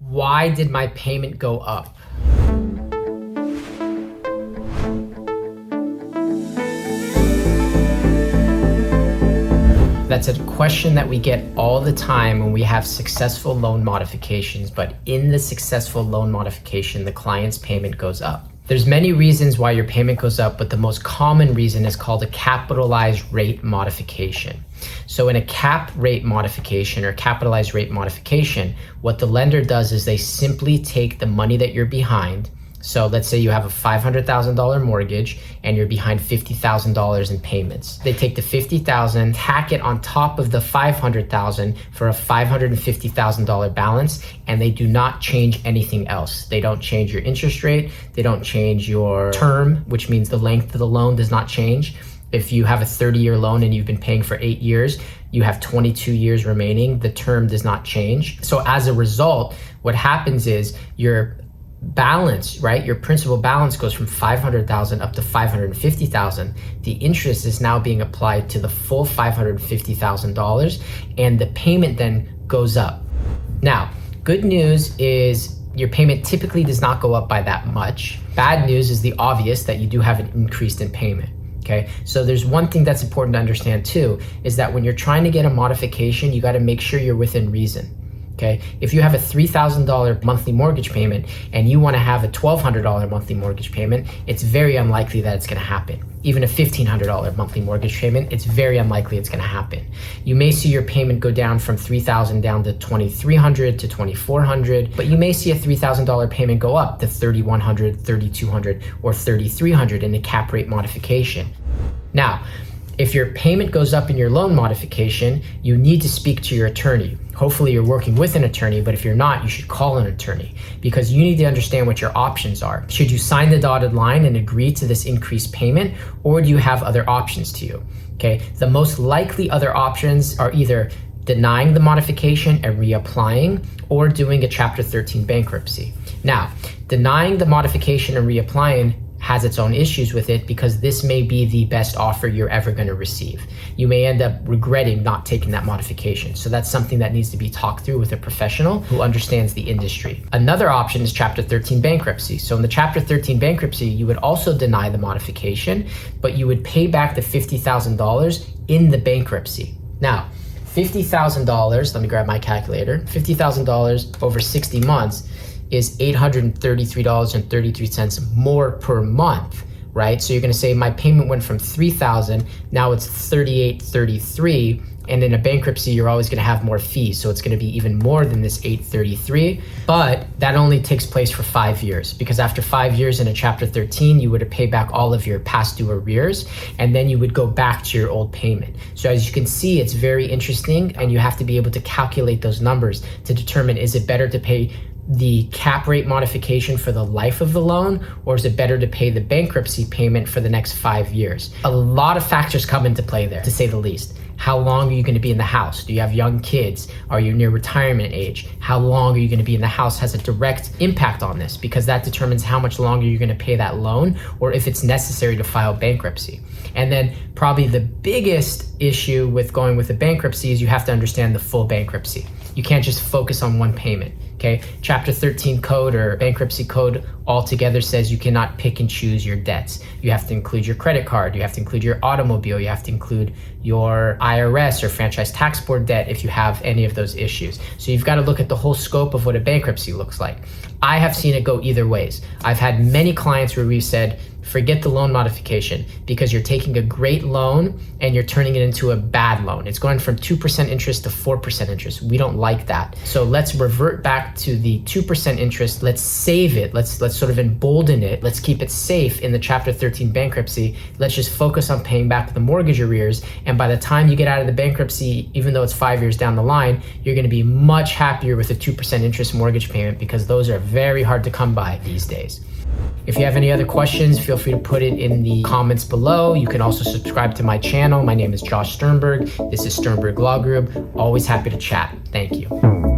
Why did my payment go up? That's a question that we get all the time when we have successful loan modifications, but in the successful loan modification, the client's payment goes up. There's many reasons why your payment goes up, but the most common reason is called a capitalized rate modification. So in a cap rate modification or capitalized rate modification, what the lender does is they simply take the money that you're behind. So let's say you have a $500,000 mortgage and you're behind $50,000 in payments. They take the $50,000, tack it on top of the $500,000 for a $550,000 balance, and they do not change anything else. They don't change your interest rate. They don't change your term, which means the length of the loan does not change. If you have a 30-year loan and you've been paying for 8 years, you have 22 years remaining. The term does not change. So as a result, what happens is your balance, right? Your principal balance goes from 500,000 up to 550,000. The interest is now being applied to the full $550,000 and the payment then goes up. Now, good news is your payment typically does not go up by that much. Bad news is the obvious that you do have an increase in payment. Okay, so there's one thing that's important to understand too, is that when you're trying to get a modification, you got to make sure you're within reason. Okay, if you have a $3,000 monthly mortgage payment and you want to have a $1,200 monthly mortgage payment, it's very unlikely that it's going to happen. Even a $1,500 monthly mortgage payment, it's very unlikely it's going to happen. You may see your payment go down from $3,000 down to $2,300 to $2,400, but you may see a $3,000 payment go up to $3,100, $3,200, or $3,300 in a cap rate modification. Now, if your payment goes up in your loan modification, you need to speak to your attorney. Hopefully you're working with an attorney, but if you're not, you should call an attorney because you need to understand what your options are. Should you sign the dotted line and agree to this increased payment, or do you have other options to you? Okay, the most likely other options are either denying the modification and reapplying or doing a Chapter 13 bankruptcy. Now, denying the modification and reapplying has its own issues with it because this may be the best offer you're ever going to receive. You may end up regretting not taking that modification. So that's something that needs to be talked through with a professional who understands the industry. Another option is Chapter 13 bankruptcy. So in the Chapter 13 bankruptcy, you would also deny the modification, but you would pay back the $50,000 in the bankruptcy. Now, $50,000, let me grab my calculator, $50,000 over 60 months is $833.33 more per month, right? So you're gonna say my payment went from $3,000, now it's $38.33, and in a bankruptcy, you're always gonna have more fees. So it's gonna be even more than this $833, but that only takes place for 5 years because after 5 years in a Chapter 13, you would have paid back all of your past due arrears, and then you would go back to your old payment. So as you can see, it's very interesting, and you have to be able to calculate those numbers to determine, is it better to pay the cap rate modification for the life of the loan, or is it better to pay the bankruptcy payment for the next 5 years? A lot of factors come into play there, to say the least. How long are you going to be in the house? Do you have young kids? Are you near retirement age? How long are you going to be in the house has a direct impact on this because that determines how much longer you're going to pay that loan or if it's necessary to file bankruptcy. And then probably the biggest issue with going with a bankruptcy is you have to understand the full bankruptcy. You can't just focus on one payment. Okay, Chapter 13 code or bankruptcy code altogether says you cannot pick and choose your debts. You have to include your credit card, you have to include your automobile, you have to include your IRS or franchise tax board debt if you have any of those issues. So you've got to look at the whole scope of what a bankruptcy looks like. I have seen it go either ways. I've had many clients where we've said, forget the loan modification because you're taking a great loan and you're turning it into a bad loan. It's going from 2% interest to 4% interest. We don't like that. So let's revert back to the 2% interest. Let's save it. Let's sort of embolden it. Let's keep it safe in the Chapter 13 bankruptcy. Let's just focus on paying back the mortgage arrears. And by the time you get out of the bankruptcy, even though it's 5 years down the line, you're going to be much happier with a 2% interest mortgage payment because those are very hard to come by these days. If you have any other questions, feel free to put it in the comments below. You can also subscribe to my channel. My name is Josh Sternberg. This is Sternberg Law Group. Always happy to chat. Thank you.